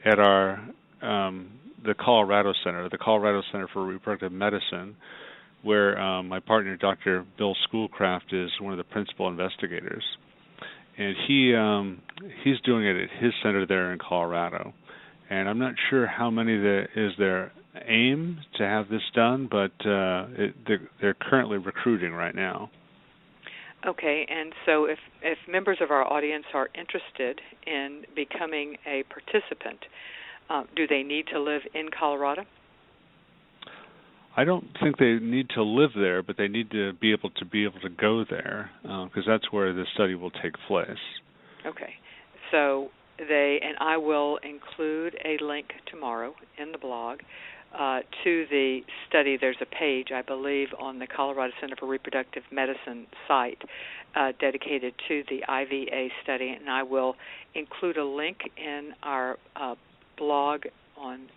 at our the Colorado Center for Reproductive Medicine, where my partner, Dr. Bill Schoolcraft, is one of the principal investigators. And he's doing it at his center there in Colorado. And I'm not sure how many is their aim to have this done, but they're currently recruiting right now. Okay, and so if members of our audience are interested in becoming a participant, do they need to live in Colorado? I don't think they need to live there, but they need to be able to go there, because that's where the study will take place. Okay. So I will include a link tomorrow in the blog to the study. There's a page, I believe, on the Colorado Center for Reproductive Medicine site dedicated to the IVA study, and I will include a link in our blog on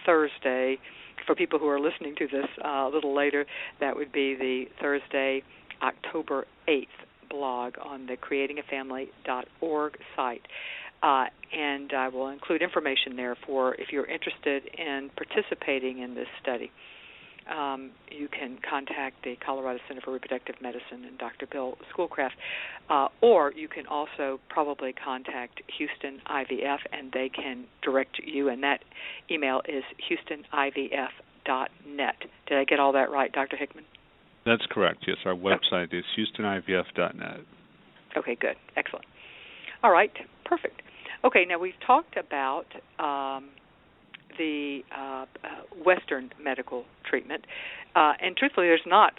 Thursday. For people who are listening to this a little later, that would be the Thursday, October 8th blog on the creatingafamily.org site. And I will include information there for if you're interested in participating in this study. You can contact the Colorado Center for Reproductive Medicine and Dr. Bill Schoolcraft, or you can also probably contact Houston IVF, and they can direct you, and that email is houstonivf.net. Did I get all that right, Dr. Hickman? That's correct, yes. Our website is houstonivf.net. Okay, good. Excellent. All right, perfect. Okay, now we've talked about the Western medical treatment, and truthfully, there's not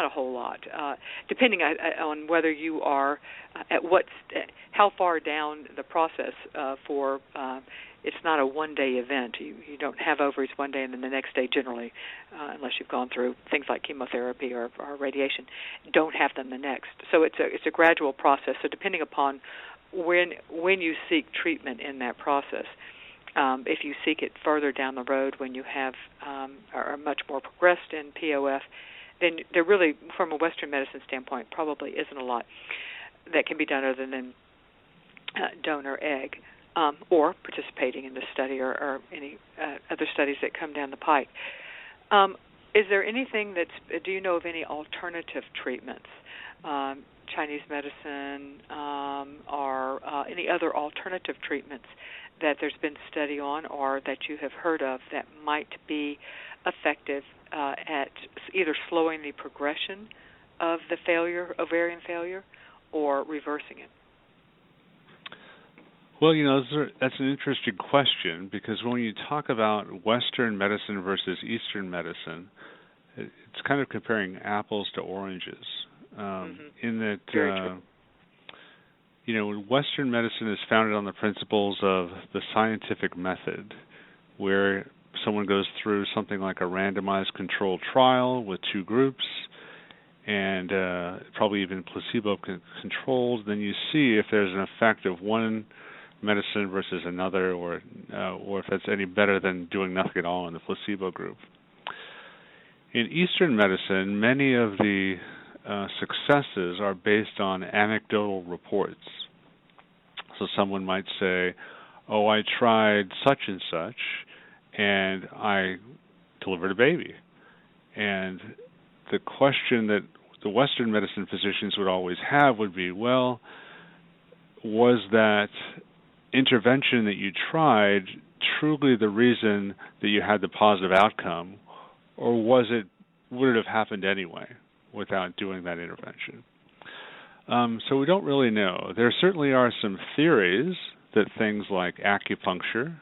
a whole lot, depending on whether you are how far down the process for it's not a one-day event. You don't have ovaries one day and then the next day generally, unless you've gone through things like chemotherapy or radiation, don't have them the next. So it's a gradual process. So depending upon when you seek treatment in that process, if you seek it further down the road when you have are much more progressed in POF, then there really, from a Western medicine standpoint, probably isn't a lot that can be done other than donor egg or participating in this study or any other studies that come down the pike. Is there anything do you know of any alternative treatments, Chinese medicine or any other alternative treatments that there's been study on or that you have heard of that might be effective at either slowing the progression of the ovarian failure, or reversing it? Well, that's an interesting question, because when you talk about Western medicine versus Eastern medicine, it's kind of comparing apples to oranges. In that, Western medicine is founded on the principles of the scientific method, where someone goes through something like a randomized controlled trial with two groups, and probably even placebo-controlled. Then you see if there's an effect of one medicine versus another, or if that's any better than doing nothing at all in the placebo group. In Eastern medicine, many of the successes are based on anecdotal reports. So someone might say, "Oh, I tried such and such, and I delivered a baby." And the question that the Western medicine physicians would always have would be, well, was that intervention that you tried truly the reason that you had the positive outcome, or would it have happened anyway without doing that intervention? So we don't really know. There certainly are some theories that things like acupuncture,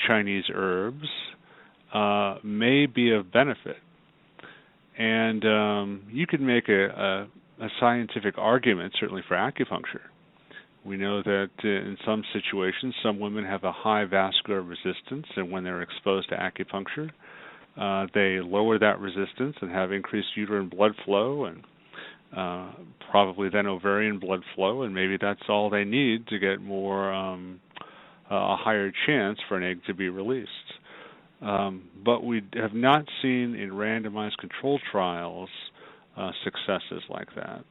Chinese herbs, may be of benefit. And you could make a scientific argument, certainly for acupuncture. We know that in some situations, some women have a high vascular resistance, and when they're exposed to acupuncture, they lower that resistance and have increased uterine blood flow and probably then ovarian blood flow, and maybe that's all they need to get more a higher chance for an egg to be released. But we have not seen in randomized controlled trials successes like that.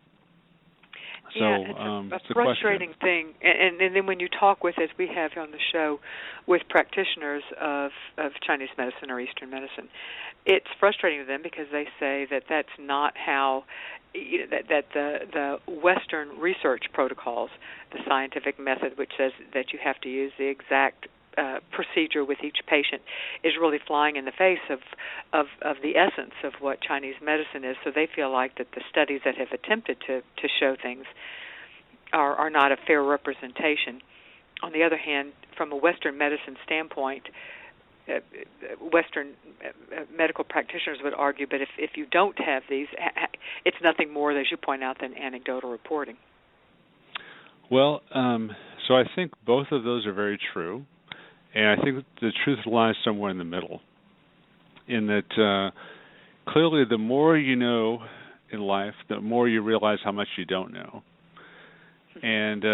So it's a frustrating thing. And then when you talk with, as we have on the show, with practitioners of Chinese medicine or Eastern medicine, it's frustrating to them because they say that that's not how, that the Western research protocols, the scientific method, which says that you have to use the exact procedure with each patient, is really flying in the face of the essence of what Chinese medicine is. So they feel like that the studies that have attempted to show things are not a fair representation. On the other hand, from a Western medicine standpoint, Western medical practitioners would argue, but if you don't have these, it's nothing more, as you point out, than anecdotal reporting. Well, so I think both of those are very true. And I think the truth lies somewhere in the middle, in that clearly the more you know in life, the more you realize how much you don't know. And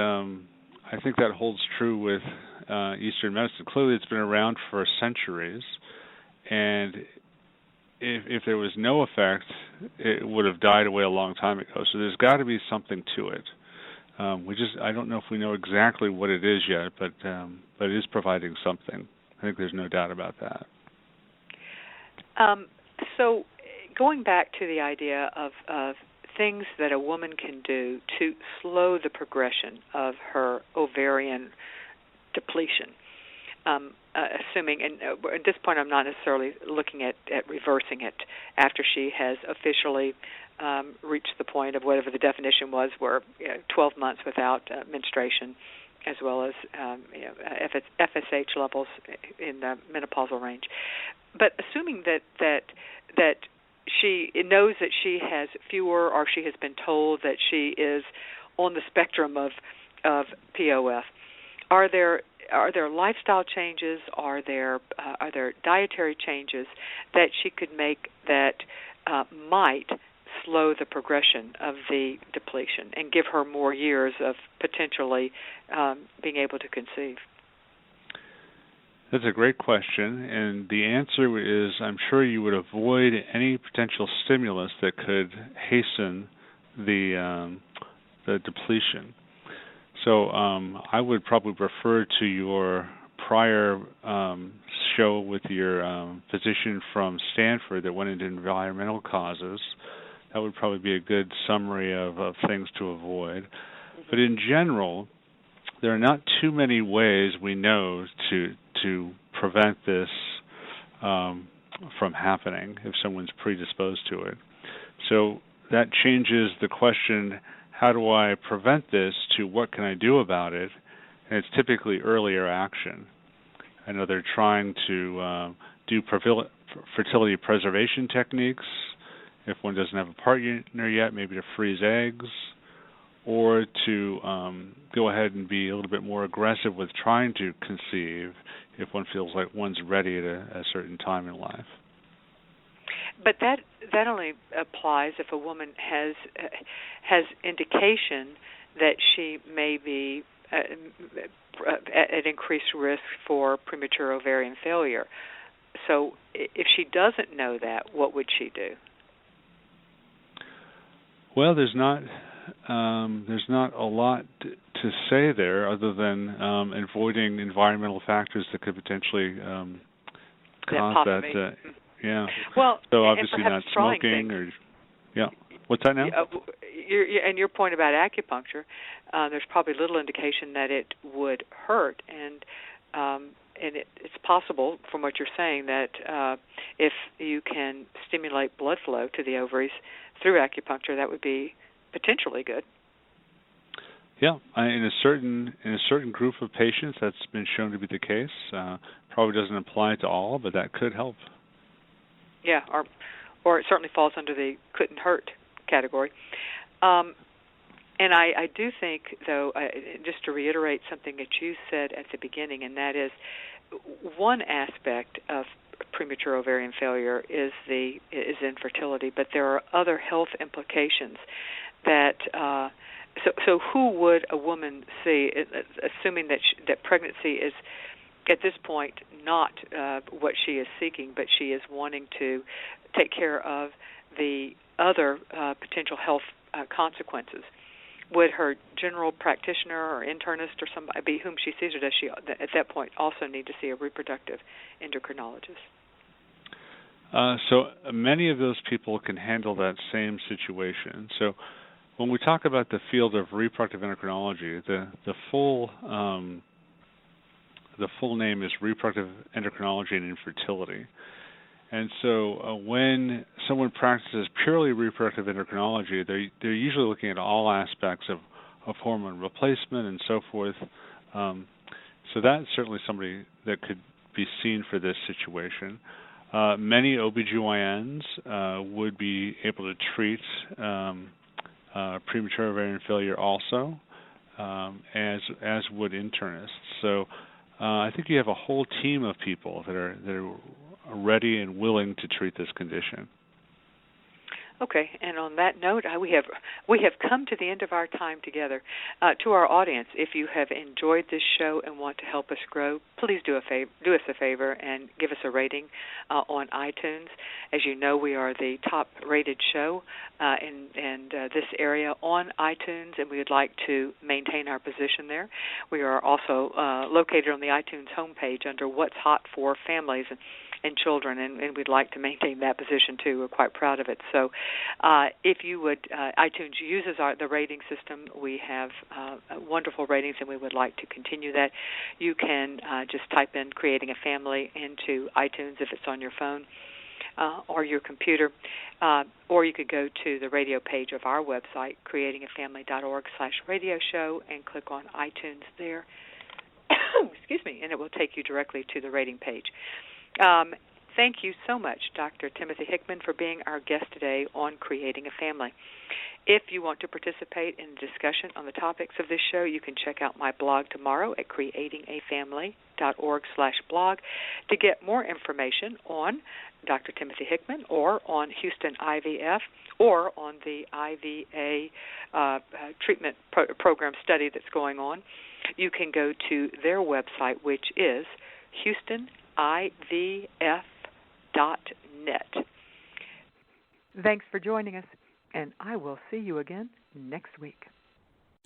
I think that holds true with Eastern medicine. Clearly it's been around for centuries, and if there was no effect, it would have died away a long time ago. So there's got to be something to it. I don't know if we know exactly what it is yet, but it is providing something. I think there's no doubt about that. So going back to the idea of things that a woman can do to slow the progression of her ovarian depletion, assuming, and at this point I'm not necessarily looking at reversing it after she has officially reached the point of whatever the definition was, where 12 months without menstruation, as well as FSH levels in the menopausal range. But assuming that she knows that she has fewer, or she has been told that she is on the spectrum of POF, are there are there lifestyle changes? Are there dietary changes that she could make that might slow the progression of the depletion and give her more years of potentially being able to conceive? That's a great question, and the answer is I'm sure you would avoid any potential stimulus that could hasten the depletion. So I would probably refer to your prior show with your physician from Stanford that went into environmental causes. That would probably be a good summary of things to avoid. But in general, there are not too many ways we know to prevent this from happening if someone's predisposed to it. So that changes the question, how do I prevent this, to what can I do about it? And it's typically earlier action. I know they're trying to do fertility preservation techniques. If one doesn't have a partner yet, maybe to freeze eggs, or to go ahead and be a little bit more aggressive with trying to conceive if one feels like one's ready at a certain time in life. But that only applies if a woman has indication that she may be at increased risk for premature ovarian failure. So if she doesn't know that, what would she do? Well, there's not a lot to say there other than avoiding environmental factors that could potentially cause that. Yeah. Well, so obviously not smoking or What's that now? And your point about acupuncture, there's probably little indication that it would hurt, and it's possible from what you're saying that if you can stimulate blood flow to the ovaries through acupuncture, that would be potentially good. Yeah, in a certain group of patients, that's been shown to be the case. Probably doesn't apply to all, but that could help. Yeah, or it certainly falls under the couldn't hurt category. And I do think, though, just to reiterate something that you said at the beginning, and that is one aspect of premature ovarian failure is infertility, but there are other health implications that. So who would a woman see, assuming that pregnancy is at this point not what she is seeking, but she is wanting to take care of the other potential health consequences? Would her general practitioner or internist or somebody whom she sees, or does she at that point also need to see a reproductive endocrinologist? So many of those people can handle that same situation. So when we talk about the field of reproductive endocrinology, the full name is reproductive endocrinology and infertility. And so when someone practices purely reproductive endocrinology, they're usually looking at all aspects of hormone replacement and so forth. So that's certainly somebody that could be seen for this situation. Many OBGYNs would be able to treat premature ovarian failure also, as would internists. So I think you have a whole team of people that are ready and willing to treat this condition. Okay, and on that note, we have come to the end of our time together. To our audience, if you have enjoyed this show and want to help us grow, please do us a favor and give us a rating on iTunes. As you know, we are the top-rated show in this area on iTunes, and we would like to maintain our position there. We are also located on the iTunes homepage under What's Hot for Families and Children, and we'd like to maintain that position too. We're quite proud of it. So if you would, iTunes uses the rating system. We have wonderful ratings, and we would like to continue that. You can just type in Creating a Family into iTunes if it's on your phone or your computer, or you could go to the radio page of our website, creatingafamily.org/radio show, and click on iTunes there. Excuse me, and it will take you directly to the rating page. Thank you so much, Dr. Timothy Hickman, for being our guest today on Creating a Family. If you want to participate in the discussion on the topics of this show, you can check out my blog tomorrow at creatingafamily.org/blog to get more information on Dr. Timothy Hickman or on Houston IVF or on the IVA treatment program study that's going on. You can go to their website, which is HoustonIVF.net. Thanks for joining us, and I will see you again next week.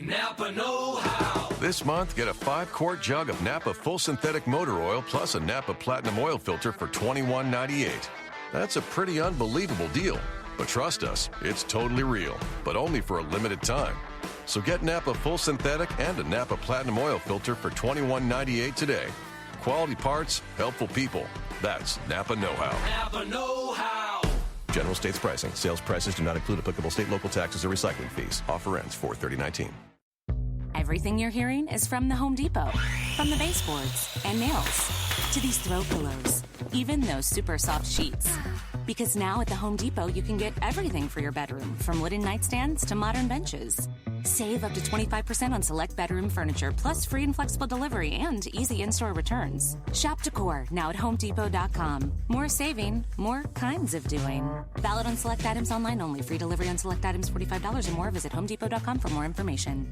Napa Know-How. This month, get a 5-quart jug of Napa Full Synthetic Motor Oil plus a Napa Platinum Oil Filter for $21.98. That's a pretty unbelievable deal. But trust us, it's totally real, but only for a limited time. So get Napa Full Synthetic and a Napa Platinum Oil Filter for $21.98 today. Quality parts, helpful people. That's Napa Know-How. Napa Know-How. General States pricing. Sales prices do not include applicable state, local taxes, or recycling fees. Offer ends 4/30/19. Everything you're hearing is from the Home Depot. From the baseboards and nails to these throw pillows, even those super soft sheets. Because now at the Home Depot, you can get everything for your bedroom, from wooden nightstands to modern benches. Save up to 25% on select bedroom furniture, plus free and flexible delivery and easy in-store returns. Shop decor now at HomeDepot.com. More saving, more kinds of doing. Valid on select items online only. Free delivery on select items $45 or more. Visit HomeDepot.com for more information.